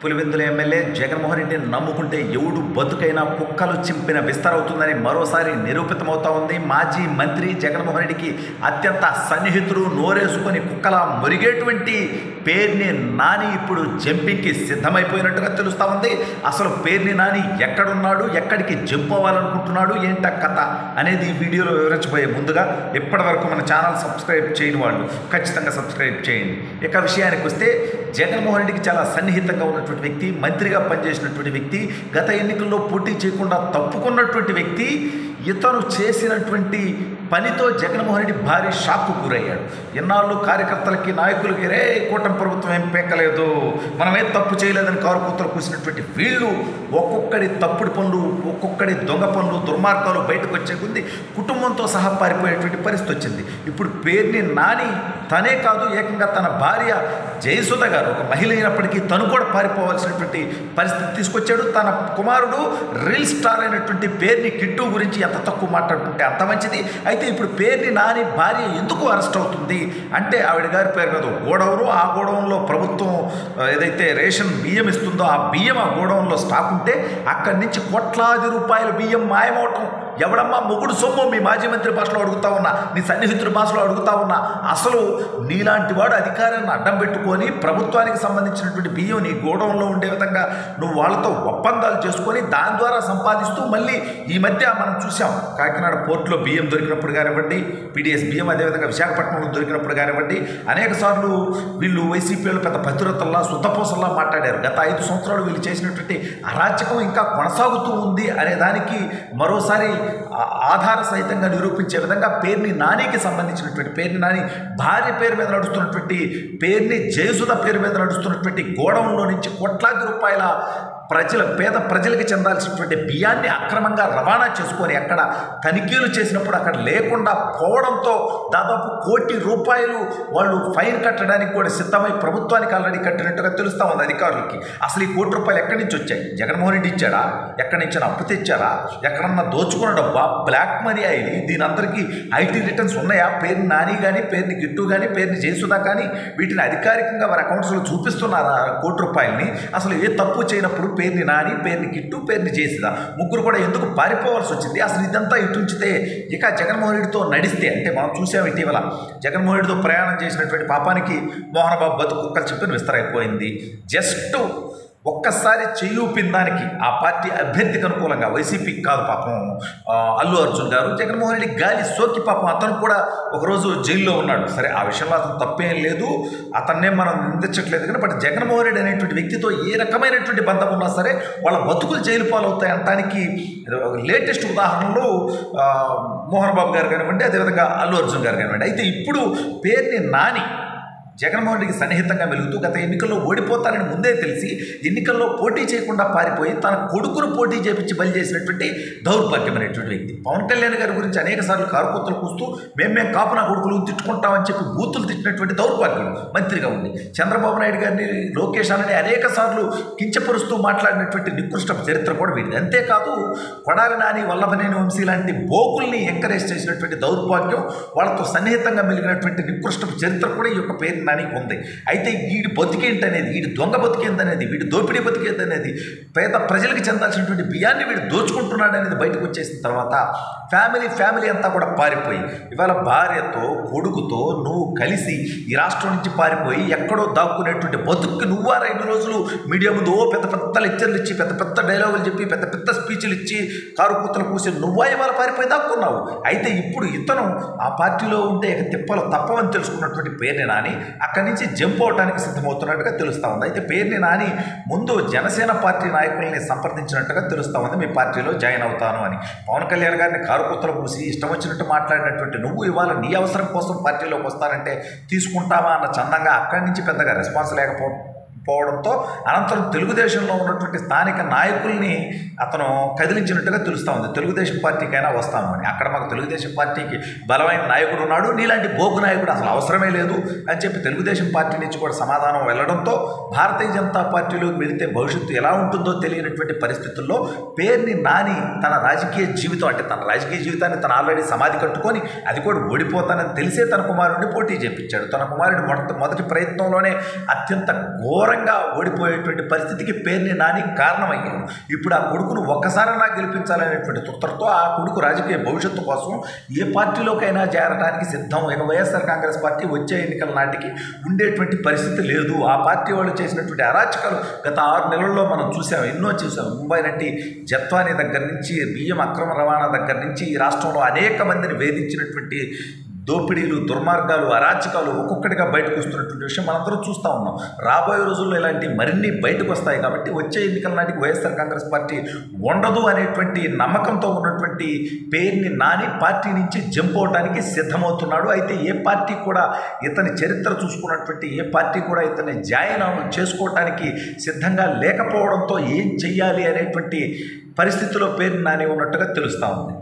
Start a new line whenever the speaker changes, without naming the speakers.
Pulivendula MLA Jaganmohan రెడ్డిని నమ్ముకుంటే ఎవడు బతుకైనా కుక్కలు చింపిన విస్తరవుతుందని మరోసారి నిరూపితమవుతా ఉంది. మాజీ మంత్రి జగన్మోహన్ రెడ్డికి అత్యంత సన్నిహితుడు, నోరేసుకొని కుక్కలా మురిగేటువంటి పేర్ని నాని ఇప్పుడు జంపింగ్కి సిద్ధమైపోయినట్టుగా తెలుస్తూ ఉంది. అసలు పేర్ని నాని ఎక్కడున్నాడు, ఎక్కడికి జంప్ అవ్వాలనుకుంటున్నాడు, ఏంట కథ అనేది ఈ వీడియోలో వివరించబోయే ముందుగా ఇప్పటివరకు మన ఛానల్ సబ్స్క్రైబ్ చేయని వాళ్ళు ఖచ్చితంగా సబ్స్క్రైబ్ చేయండి. ఇక విషయానికి వస్తే జగన్మోహన్ రెడ్డికి చాలా సన్నిహితంగా ఉన్నటువంటి వ్యక్తి, మంత్రిగా పనిచేసినటువంటి వ్యక్తి, గత ఎన్నికల్లో పోటీ చేయకుండా తప్పుకున్నటువంటి వ్యక్తి. ఇతను చేసినటువంటి పనితో జగన్మోహన్ రెడ్డి భారీ షాక్కు గురయ్యాడు. ఎన్నాళ్ళు కార్యకర్తలకి, నాయకులకి రే కూటమి ప్రభుత్వం ఏం పేకలేదు, మనమేం తప్పు చేయలేదని కారుకూతలు కూసినటువంటి వీళ్ళు ఒక్కొక్కడి తప్పుడు పనులు, ఒక్కొక్కడి దొంగ పనులు, దుర్మార్గాలు బయటకు వచ్చే కొద్ది కుటుంబంతో సహా పారిపోయేటువంటి పరిస్థితి వచ్చింది. ఇప్పుడు పేర్ని నాని తనే కాదు, ఏకంగా తన భార్య జయసుధ గారు, ఒక మహిళ అయినప్పటికీ తను కూడా పారిపోవాల్సినటువంటి పరిస్థితి తీసుకొచ్చాడు. తన కుమారుడు రీల్ స్టార్ అయినటువంటి పేర్ని కిట్టు గురించి ఎంత తక్కువ మాట్లాడుకుంటే అంత మంచిది. అయితే ఇప్పుడు పేర్ని నాని భార్య ఎందుకు అరెస్ట్ అవుతుంది అంటే, ఆవిడ గారి పేరు మీద గోడౌను, ఆ గోడౌన్లో ప్రభుత్వం ఏదైతే రేషన్ బియ్యం ఇస్తుందో ఆ బియ్యం ఆ గోడౌన్లో స్టాక్ ఉంటే అక్కడి నుంచి కోట్లాది రూపాయల బియ్యం మాయమవటం. ఎవడమ్మా మొగుడు సొమ్ము, మీ మాజీ మంత్రి భాషలో అడుగుతా ఉన్నా, నీ సన్నిహితుడి భాషలో అడుగుతా ఉన్నా, అసలు నీలాంటి వాడు అధికారాన్ని అడ్డం పెట్టుకొని ప్రభుత్వానికి సంబంధించినటువంటి బియ్యం నీ గోడౌన్లో ఉండే విధంగా నువ్వు వాళ్ళతో ఒప్పందాలు చేసుకొని దాని ద్వారా సంపాదిస్తూ, మళ్ళీ ఈ మధ్య మనం చూసాం కాకినాడ పోర్టులో బియ్యం దొరికినప్పుడు కానివ్వండి, పీడిఎస్ బియ్యం, అదేవిధంగా విశాఖపట్నంలో దొరికినప్పుడు కానివ్వండి, అనేక సార్లు వీళ్ళు వైసీపీలో పెద్ద భద్రతల్లా శుద్ధపోసల్లా మాట్లాడారు. గత 5 సంవత్సరాలు వీళ్ళు చేసినటువంటి అరాచకం ఇంకా కొనసాగుతూ ఉంది అనే దానికి మరోసారి ఆధార సహితంగా నిరూపించే విధంగా పేర్ని నానికి సంబంధించినటువంటి, పేర్ని నాని భార్య పేరు మీద నడుస్తున్నటువంటి, పేర్ని జయసుధ పేరు మీద నడుస్తున్నటువంటి గోడౌన్లో నుంచి కోట్లాది రూపాయల పేద ప్రజలకు చెందాల్సినటువంటి బియ్యాన్ని అక్రమంగా రవాణా చేసుకొని అక్కడ తనిఖీలు చేసినప్పుడు అక్కడ లేకుండా పోవడంతో దాదాపు 1 కోటి రూపాయలు వాళ్ళు ఫైన్ కట్టడానికి కూడా సిద్ధమై ప్రభుత్వానికి ఆల్రెడీ కట్టినట్టుగా తెలుస్తూ ఉంది అధికారులకి. అసలు ఈ 1 కోటి రూపాయలు ఎక్కడి నుంచి వచ్చాయి? జగన్మోహన్ రెడ్డి ఇచ్చాడా? ఎక్కడి నుంచి అప్పు తెచ్చారా? ఎక్కడన్నా దోచుకున్న డబ్బా, బ్లాక్ మనీ అయింది? దీని అందరికీ ఐటీ రిటర్న్స్ ఉన్నాయా? పేరుని నాని కానీ, పేరుని గిట్టు కానీ, పేరుని జయసుధ కానీ వీటిని అధికారికంగా వారి అకౌంట్స్లో చూపిస్తున్నారా 1 కోటి రూపాయలని? అసలు ఏ తప్పు చేయనప్పుడు పేర్ని నాని, పేర్ని కిట్టు, పేర్ని జయసుధ ముగ్గురు కూడా ఎందుకు పారిపోవాల్సి వచ్చింది? అసలు ఇదంతా ఇటుంచితే ఇక జగన్మోహన్ రెడ్డితో నడిస్తే, అంటే మనం చూసాం ఇటీవల జగన్మోహన్ రెడ్డితో ప్రయాణం చేసినటువంటి పాపానికి మోహన్ బాబు బతుకు కుక్కలు చెప్పిన విస్తరైపోయింది. జస్ట్ ఒక్కసారి చెయ్యూపిందానికి ఆ పార్టీ అభ్యర్థికి అనుకూలంగా, వైసీపీకి కాదు పాపం, అల్లు అర్జున్ గారు జగన్మోహన్ రెడ్డి గాలి సోకి పాపం అతను కూడా ఒకరోజు జైల్లో ఉన్నాడు. సరే, ఆ విషయంలో అతను తప్పేం లేదు, అతన్నే మనం నిందించట్లేదు. కానీ బట్ జగన్మోహన్ రెడ్డి అనేటువంటి వ్యక్తితో ఏ రకమైనటువంటి బంధం ఉన్నా సరే వాళ్ళ బతుకులు జైలు పాలవుతాయి అనడానికి లేటెస్ట్ ఉదాహరణలు మోహన్ బాబు గారు కానివ్వండి, అదేవిధంగా అల్లు అర్జున్ గారు కానివ్వండి. అయితే ఇప్పుడు పేర్ని నాని జగన్మోహన్ రెడ్డికి సన్నిహితంగా వెలుగుతూ గత ఎన్నికల్లో ఓడిపోతానని ముందే తెలిసి ఎన్నికల్లో పోటీ చేయకుండా పారిపోయి తన కొడుకును పోటీ చేపించి బలి చేసినటువంటి దౌర్భాగ్యమైనటువంటి వ్యక్తి. పవన్ కళ్యాణ్ గారి గురించి అనేక సార్లు కారుకూతలు కూస్తూ మేము కాపు నా కొడుకులు తిట్టుకుంటామని చెప్పి బూతులు తిట్టినటువంటి దౌర్భాగ్యం మంత్రిగా ఉంది. చంద్రబాబు నాయుడు గారిని, లోకేష్ అని అనేక సార్లు కించపరుస్తూ మాట్లాడినటువంటి నికృష్ట చరిత్ర కూడా వీడిది. అంతేకాదు కొడాలి నాని, వల్లభనేని వంశీ లాంటి బోకుల్ని ఎంకరేజ్ చేసినటువంటి దౌర్భాగ్యం, వాళ్ళతో సన్నిహితంగా మెలిగినటువంటి నికృష్ట చరిత్ర కూడా ఈ యొక్క పేరు నానికి ఉంది. అయితే వీడి బతికేంటనేది, వీడి దొంగ బతికేందనేది, వీడి దోపిడీ బతికేందనేది, పేద ప్రజలకు చెందాల్సినటువంటి బియ్యాన్ని వీడు దోచుకుంటున్నాడు అనేది బయటకు వచ్చేసిన తర్వాత ఫ్యామిలీ అంతా కూడా పారిపోయి ఇవాళ భార్యతో, కొడుకుతో నువ్వు కలిసి ఈ రాష్ట్రం నుంచి పారిపోయి ఎక్కడో దాక్కునేటువంటి బతుక్కి నువ్వా 2 రోజులు మీడియా ముందు పెద్ద లెక్చర్లు ఇచ్చి, పెద్ద డైలాగులు చెప్పి, పెద్ద స్పీచ్లు ఇచ్చి, కారు కూతలు కూసి నువ్వా ఇవాళ పారిపోయి దాక్కున్నావు. అయితే ఇప్పుడు ఇతను ఆ పార్టీలో ఉంటే తిప్పలు తప్పవని తెలుసుకున్నటువంటి పేర్ని నాని అక్కడి నుంచి జంప్ అవడానికి సిద్ధమవుతున్నట్టుగా తెలుస్తూ ఉంది. అయితే పేర్ని నాని ముందు జనసేన పార్టీ నాయకుల్ని సంప్రదించినట్టుగా తెలుస్తూ ఉంది, మీ పార్టీలో జాయిన్ అవుతాను అని. పవన్ కళ్యాణ్ గారిని కారుకుత్తలు పూసి ఇష్టం వచ్చినట్టు మాట్లాడినటువంటి నువ్వు ఇవాళ నీ అవసరం కోసం పార్టీలోకి వస్తానంటే తీసుకుంటావా అన్న చందంగా అక్కడి నుంచి పెద్దగా రెస్పాన్స్ పోవడంతో అనంతరం తెలుగుదేశంలో ఉన్నటువంటి స్థానిక నాయకుల్ని అతను కదిలించినట్టుగా తెలుస్తూ ఉంది. తెలుగుదేశం పార్టీకైనా వస్తాను అని. అక్కడ మాకు తెలుగుదేశం పార్టీకి బలమైన నాయకుడు ఉన్నాడు, నీలాంటి బోగు నాయకుడు అసలు అవసరమే లేదు అని చెప్పి తెలుగుదేశం పార్టీ నుంచి కూడా సమాధానం వెళ్లడంతో భారతీయ జనతా పార్టీలోకి వెళితే భవిష్యత్తు ఎలా ఉంటుందో తెలియనటువంటి పరిస్థితుల్లో పేర్ని నాని తన రాజకీయ జీవితం, అంటే తన రాజకీయ జీవితాన్ని తను ఆల్రెడీ సమాధి కట్టుకొని అది కూడా ఓడిపోతానని తెలిసే తన కుమారుడిని పోటీ చేయించాడు. తన కుమారుడి మొదటి ప్రయత్నంలోనే అత్యంత ఘోర ఘోరంగా ఓడిపోయేటువంటి పరిస్థితికి పేర్ని నాని కారణమయ్యాడు. ఇప్పుడు ఆ కొడుకును ఒక్కసారైనా గెలిపించాలనేటువంటి తుత్తరతో ఆ కొడుకు రాజకీయ భవిష్యత్తు కోసం ఏ పార్టీలోకైనా చేరడానికి సిద్ధం. ఇక వైఎస్ఆర్ కాంగ్రెస్ పార్టీ వచ్చే ఎన్నికల నాటికి ఉండేటువంటి పరిస్థితి లేదు. ఆ పార్టీ వాళ్ళు చేసినటువంటి అరాచకాలు గత 6 నెలల్లో మనం చూసాం, ఎన్నో చూసాం. ముంబై నటి జత్వానీ దగ్గర నుంచి, బియ్యం అక్రమ రవాణా దగ్గర నుంచి ఈ రాష్ట్రంలో అనేక మందిని వేధించినటువంటి దోపిడీలు, దుర్మార్గాలు, అరాచకాలు ఒక్కొక్కటిగా బయటకు వస్తున్నటువంటి విషయం మనందరం చూస్తూ ఉన్నాం. రాబోయే రోజుల్లో ఇలాంటి మరిన్ని బయటకు వస్తాయి. కాబట్టి వచ్చే ఎన్నికల నాటికి వైఎస్ఆర్ కాంగ్రెస్ పార్టీ ఉండదు అనేటువంటి నమ్మకంతో ఉన్నటువంటి పేర్ని నాని పార్టీ నుంచి జంప్ అవడానికి సిద్ధమవుతున్నాడు. అయితే ఏ పార్టీ కూడా ఇతని చరిత్ర చూసుకున్నటువంటి ఏ పార్టీ కూడా ఇతన్ని జాయిన్ చేసుకోవటానికి సిద్ధంగా లేకపోవడంతో ఏం చెయ్యాలి అనేటువంటి పరిస్థితిలో పేర్ని నాని ఉన్నట్టుగా తెలుస్తూ ఉంది.